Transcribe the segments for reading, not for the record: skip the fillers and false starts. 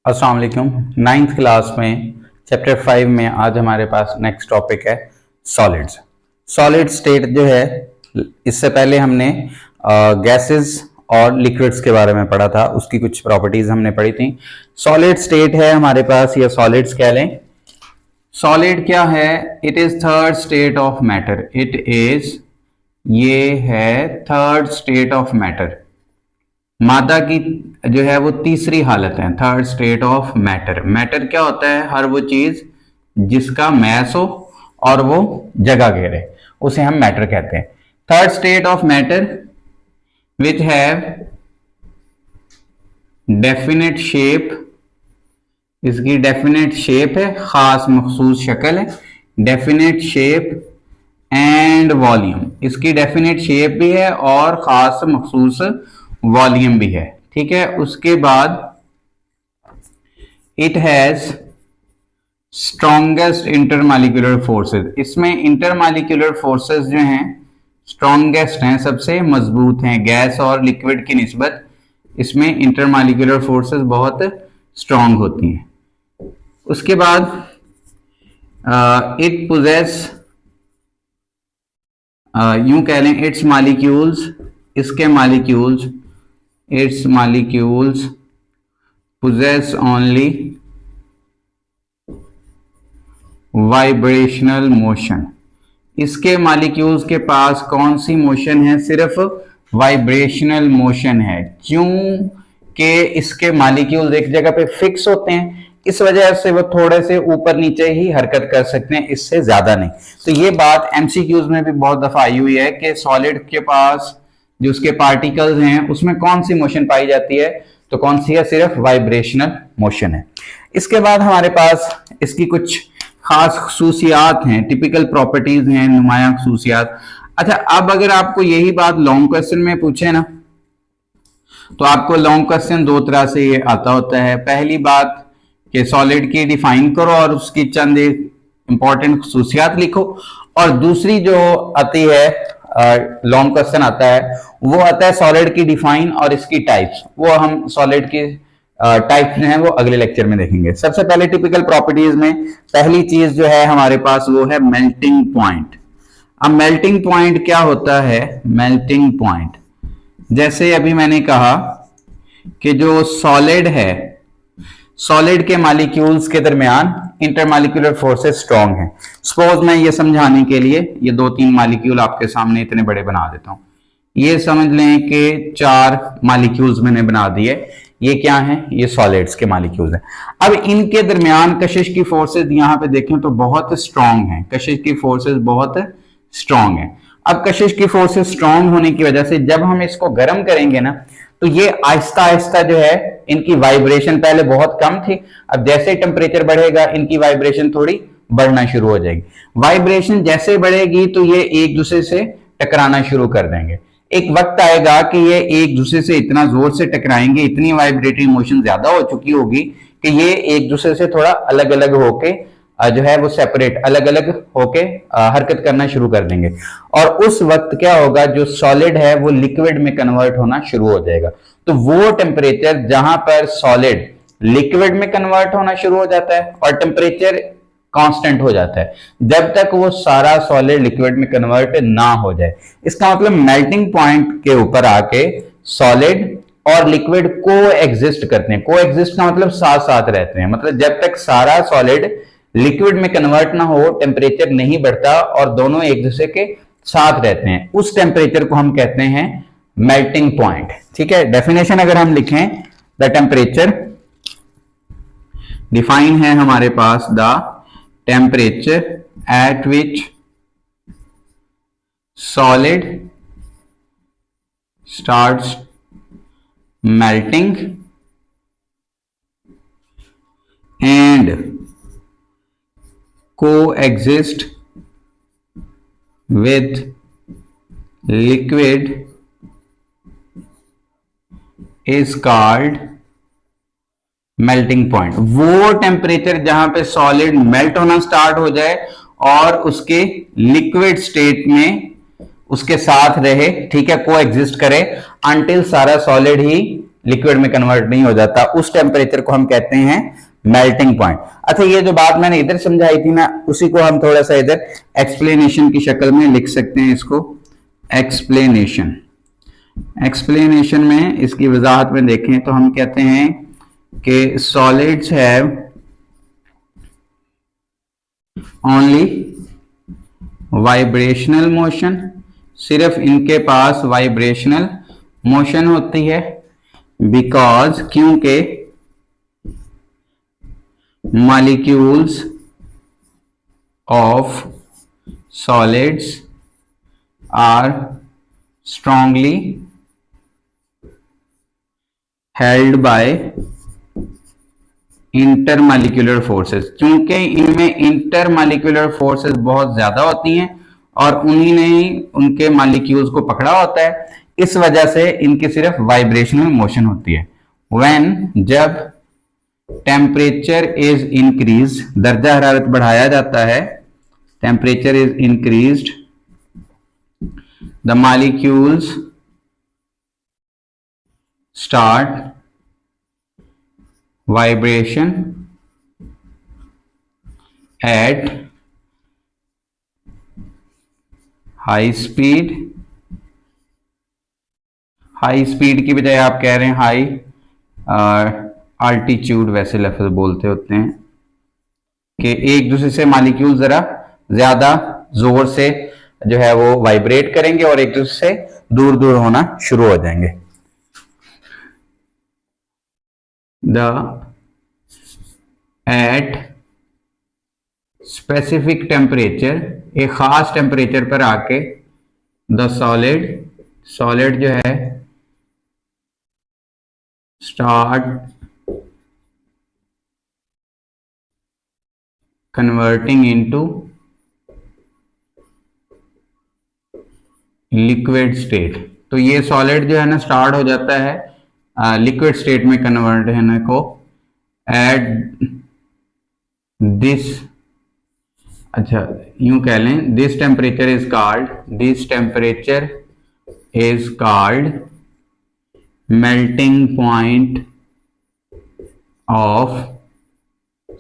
अस्सलाम वालेकुम। 9th class में चैप्टर 5 में आज हमारे पास नेक्स्ट टॉपिक है सॉलिड्स। सॉलिड स्टेट जो है, इससे पहले हमने गैसेस और लिक्विड्स के बारे में पढ़ा था, उसकी कुछ प्रॉपर्टीज हमने पढ़ी थी। सॉलिड स्टेट है हमारे पास, या सॉलिड्स कह लें। सॉलिड क्या है? It is third state of matter. It is, ये है थर्ड स्टेट ऑफ मैटर। मादा की जो है वो तीसरी हालत है, third state of matter. Matter क्या होता है? हर वो चीज जिसका मैस हो और वो जगह घेरे, उसे हम मैटर कहते हैं। Third state of matter which have definite shape, इसकी डेफिनेट शेप है, खास मखसूस शक्ल है। डेफिनेट शेप एंड वॉल्यूम, इसकी डेफिनेट शेप भी है और खास मखसूस वॉल्यूम भी है। ठीक है। उसके बाद it has strongest intermolecular forces. इसमें इंटरमॉलिक्यूलर फोर्सेस जो हैं स्ट्रॉन्गेस्ट हैं, सबसे मजबूत हैं। गैस और लिक्विड की निस्बत इसमें इंटरमॉलिक्यूलर फोर्सेस बहुत स्ट्रॉन्ग होती हैं। उसके बाद इट पोजेस, यूं कह लें, इट्स मॉलिक्यूल्स, इसके molecules, its molecules possess only vibrational motion। इसके मॉलिक्यूल्स के पास कौन सी मोशन है? सिर्फ वाइब्रेशनल मोशन है। क्योंकि इसके मॉलिक्यूल्स एक जगह पे फिक्स होते हैं, इस वजह से वो थोड़े से ऊपर नीचे ही हरकत कर सकते हैं, इससे ज्यादा नहीं। तो ये बात एमसीक्यूज में भी बहुत दफा आई हुई है कि सॉलिड के पास जो उसके पार्टिकल्स हैं उसमें कौन सी मोशन पाई जाती है? तो कौन सी है? सिर्फ वाइब्रेशनल मोशन है। इसके बाद हमारे पास इसकी कुछ खास खसूसियात हैं, टिपिकल प्रॉपर्टीज हैं, नुमाया खसूसियात। अच्छा, अब अगर आपको यही बात लॉन्ग क्वेश्चन में पूछे ना, तो आपको लॉन्ग क्वेश्चन दो तरह से ये आता होता है। पहली बात कि सॉलिड की डिफाइन करो और उसकी चंद इंपॉर्टेंट खसूसियात लिखो, और दूसरी जो आती है लॉन्ग क्वेश्चन आता है, वो आता है सॉलिड की डिफाइन और इसकी टाइप्स। वो हम सॉलिड की टाइप्स जो है वो अगले लेक्चर में देखेंगे। सबसे पहले टिपिकल प्रॉपर्टीज में पहली चीज जो है हमारे पास वो है मेल्टिंग पॉइंट। अब मेल्टिंग पॉइंट क्या होता है? मेल्टिंग पॉइंट, जैसे अभी मैंने कहा कि जो सॉलिड है, सॉलिड के मॉलिक्यूल्स के दरमियान इंटरमॉलिक्यूलर फोर्सेस स्ट्रॉन्ग हैं। सपोज मैं ये समझाने के लिए ये दो तीन मॉलिक्यूल आपके सामने इतने बड़े बना देता हूं। ये समझ लें कि 4 मॉलिक्यूल्स मैंने बना दिए। ये क्या हैं? ये सॉलिड्स के मॉलिक्यूल्स हैं। अब इनके दरमियान कशिश की फोर्सेस यहां पे देखें तो बहुत स्ट्रॉन्ग हैं। कशिश की फोर्सेस बहुत स्ट्रॉन्ग हैं। अब कशिश की फोर्सेस स्ट्रॉन्ग होने की वजह से जब हम इसको गर्म करेंगे ना, तो ये आहिस्ता आहिस्ता जो है इनकी वाइब्रेशन पहले बहुत कम थी, अब जैसे टेम्परेचर बढ़ेगा इनकी वाइब्रेशन थोड़ी बढ़ना शुरू हो जाएगी। वाइब्रेशन जैसे बढ़ेगी तो ये एक दूसरे से टकराना शुरू कर देंगे। एक वक्त आएगा कि ये एक दूसरे से इतना जोर से टकराएंगे, इतनी वाइब्रेटरी मोशन ज्यादा हो चुकी होगी कि ये एक दूसरे से थोड़ा अलग अलग होके जो है वो सेपरेट, अलग अलग होके हरकत करना शुरू कर देंगे। और उस वक्त क्या होगा? जो सॉलिड है वो लिक्विड में कन्वर्ट होना शुरू हो जाएगा। तो वो टेम्परेचर जहां पर सॉलिड लिक्विड में कन्वर्ट होना शुरू हो जाता है और टेम्परेचर कांस्टेंट हो जाता है, जब तक वो सारा सॉलिड लिक्विड में कन्वर्ट ना हो जाए। इसका मतलब मेल्टिंग पॉइंट के ऊपर आके सॉलिड और लिक्विड को एग्जिस्ट करते हैं। को एग्जिस्ट का मतलब साथ साथ रहते हैं, मतलब जब तक सारा सॉलिड लिक्विड में कन्वर्ट ना हो टेम्परेचर नहीं बढ़ता और दोनों एक दूसरे के साथ रहते हैं। उस टेम्परेचर को हम कहते हैं मेल्टिंग पॉइंट। ठीक है। डेफिनेशन अगर हम लिखें, द टेम्परेचर डिफाइन है हमारे पास, the temperature at which solid starts melting and coexist with liquid is called melting point. वो टेम्परेचर जहां पे सॉलिड मेल्ट होना स्टार्ट हो जाए और उसके लिक्विड स्टेट में उसके साथ रहे, ठीक है, को एग्जिस्ट करे, अनटिल सारा सॉलिड ही लिक्विड में कन्वर्ट नहीं हो जाता, उस टेम्परेचर को हम कहते हैं मेल्टिंग पॉइंट। अच्छा, ये जो बात मैंने इधर समझाई थी ना, उसी को हम थोड़ा सा इधर एक्सप्लेनेशन की शक्ल में लिख सकते हैं इसको। एक्सप्लेनेशन, एक्सप्लेनेशन में इसकी वजाहत में देखें तो हम कहते हैं कि solids have only vibrational motion, सिर्फ इनके पास वाइब्रेशनल मोशन होती है, बिकॉज क्योंकि molecules of solids are strongly held by intermolecular forces, क्योंकि इनमें इंटरमॉलिक्यूलर फोर्सेस बहुत ज्यादा होती हैं और उन्हीं ने ही उनके मॉलिक्यूल्स को पकड़ा होता है, इस वजह से इनकी सिर्फ वाइब्रेशनल मोशन होती है। व्हेन, जब टेम्परेचर इज इंक्रीज, दर्जा हरारत बढ़ाया जाता है, temperature is increased, the molecules start vibration at high speed, high speed की बजाय आप कह रहे हैं हाई अल्टीट्यूड, वैसे लफ्ज बोलते होते हैं कि एक दूसरे से मॉलिक्यूल जरा ज्यादा जोर से जो है वो वाइब्रेट करेंगे और एक दूसरे से दूर दूर होना शुरू हो जाएंगे। एट स्पेसिफिक टेम्परेचर, एक खास टेम्परेचर पर आके द सॉलिड जो है start converting into liquid state. तो ये सॉलिड जो है ना स्टार्ट हो जाता है लिक्विड स्टेट में कन्वर्ट होने को एट दिस, अच्छा यूं कह लें, this temperature is called melting point of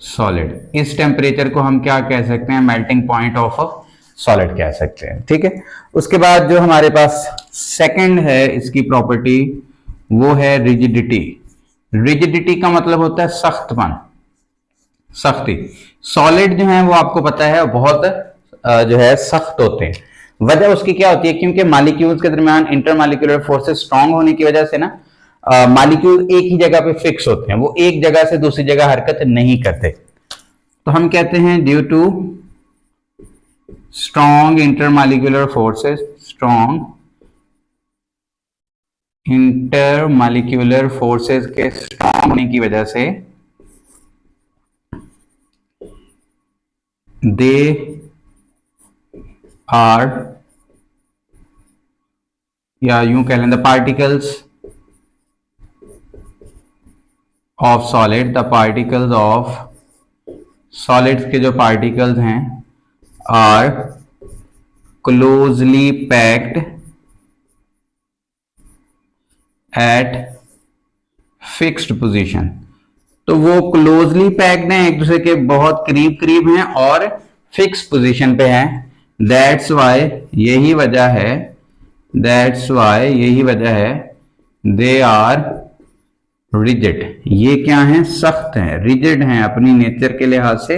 solid. इस टेम्परेचर को हम क्या कह सकते हैं, मेल्टिंग पॉइंट ऑफ सॉलिड कह सकते हैं। ठीक है, उसके बाद जो हमारे पास सेकंड है इसकी प्रॉपर्टी, वो है रिजिडिटी। रिजिडिटी का मतलब होता है सख्तपन, सख्ती। सॉलिड जो है वो आपको पता है बहुत जो है सख्त होते हैं। वजह उसकी क्या होती है, क्योंकि मॉलिक्यूल्स के दरमियान इंटरमॉलिक्यूलर फोर्सेस स्ट्रांग होने की वजह से ना मॉलिक्यूल एक ही जगह पे फिक्स होते हैं, वो एक जगह से दूसरी जगह हरकत नहीं करते। तो हम कहते हैं due to strong intermolecular forces, strong intermolecular forces के स्ट्रांग होने की वजह से दे आर, या यूं कह लें the particles of solid, the particles of solids के जो पार्टिकल्स हैं are closely packed at fixed position. तो वो क्लोजली पैक्ड हैं, एक दूसरे के बहुत करीब करीब हैं और फिक्स पोजीशन पे हैं। दैट्स वाई, यही वजह है, दैट्स वाई यही वजह है, दे आर रिजिड, ये क्या है, सख्त हैं, रिजिड हैं, अपनी नेचर के लिहाज से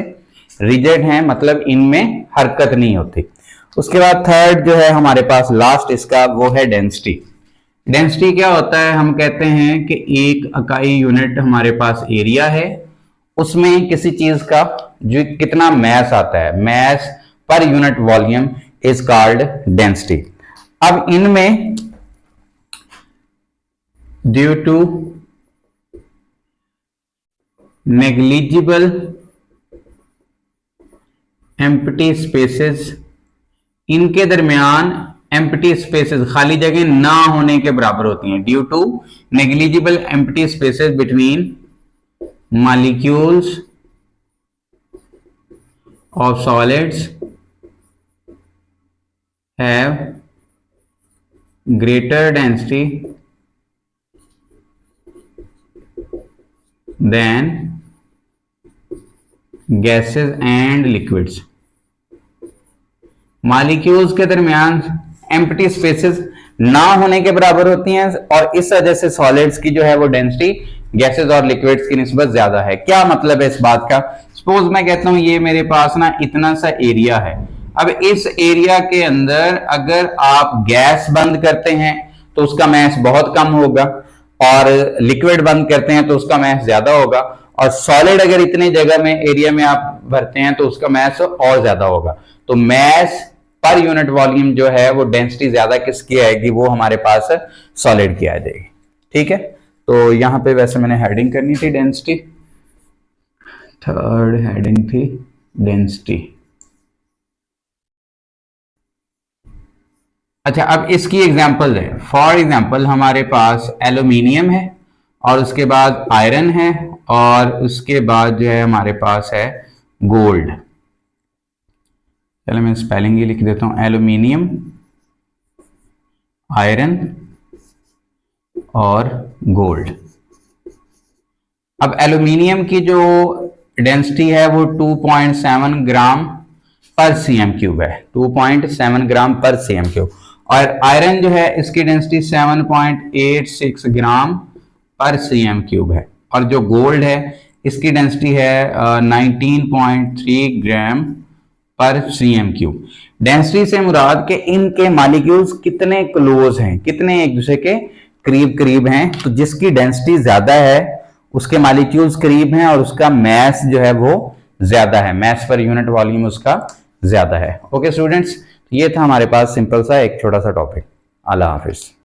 रिजिड हैं, मतलब इनमें हरकत नहीं होती। उसके बाद थर्ड जो है हमारे पास लास्ट इसका, वो है डेंसिटी। डेंसिटी क्या होता है, हम कहते हैं कि एक इकाई यूनिट हमारे पास एरिया है, उसमें किसी चीज का जो कितना मैस आता है, mass per unit volume is called density. अब इनमें due to negligible empty spaces, इनके दरमियान एम्प्टी स्पेसेस, खाली जगह ना होने के बराबर होती हैं। Due to negligible empty spaces between molecules of solids have greater density than gases and liquids. Molecules के दरमियान एम्प्टी स्पेसेस ना होने के बराबर होती हैं और इस वजह से सॉलिड्स की जो है वो डेंसिटी गैसेस और लिक्विड्स की निस्बत ज्यादा है। क्या मतलब है इस बात का? सपोज मैं कहता हूं ये मेरे पास ना इतना सा एरिया है। अब इस एरिया के अंदर अगर आप गैस बंद करते हैं तो उसका मैस बहुत कम होगा और लिक्विड बंद करते हैं तो उसका मैस ज्यादा होगा, और सॉलिड अगर इतने जगह में एरिया में आप भरते हैं तो उसका मैस और ज्यादा होगा। तो मैस पर यूनिट वॉल्यूम जो है वो डेंसिटी ज्यादा किसकी आएगी? वो हमारे पास सॉलिड की आ जाएगी। ठीक है, तो यहां पे वैसे मैंने हेडिंग करनी थी डेंसिटी, थर्ड हेडिंग थी डेंसिटी। अच्छा, अब इसकी एग्जांपल है। फॉर एग्जांपल हमारे पास एल्यूमिनियम है और उसके बाद आयरन है और उसके बाद जो है हमारे पास है गोल्ड। चलो मैं स्पेलिंग ही लिख देता हूं, एल्यूमिनियम, आयरन और गोल्ड। अब एल्यूमिनियम की जो डेंसिटी है वो 2.7 ग्राम पर सीएम क्यूब है, 2.7 ग्राम पर सीएम क्यूब। और आयरन जो है इसकी डेंसिटी 7.86 ग्राम पर सीएम क्यूब है। और जो गोल्ड है इसकी डेंसिटी है 19.3 ग्राम पर सीएम क्यूब। डेंसिटी से मुराद के इनके मॉलिक्यूल्स कितने क्लोज हैं, कितने एक दूसरे के करीब करीब हैं। तो जिसकी डेंसिटी ज्यादा है उसके मॉलिक्यूल्स करीब हैं और उसका मैस जो है वो ज्यादा है, मैस पर यूनिट वॉल्यूम उसका ज्यादा है। ओके स्टूडेंट्स, ये था हमारे पास सिंपल सा एक छोटा सा टॉपिक। अल्लाह हाफिज।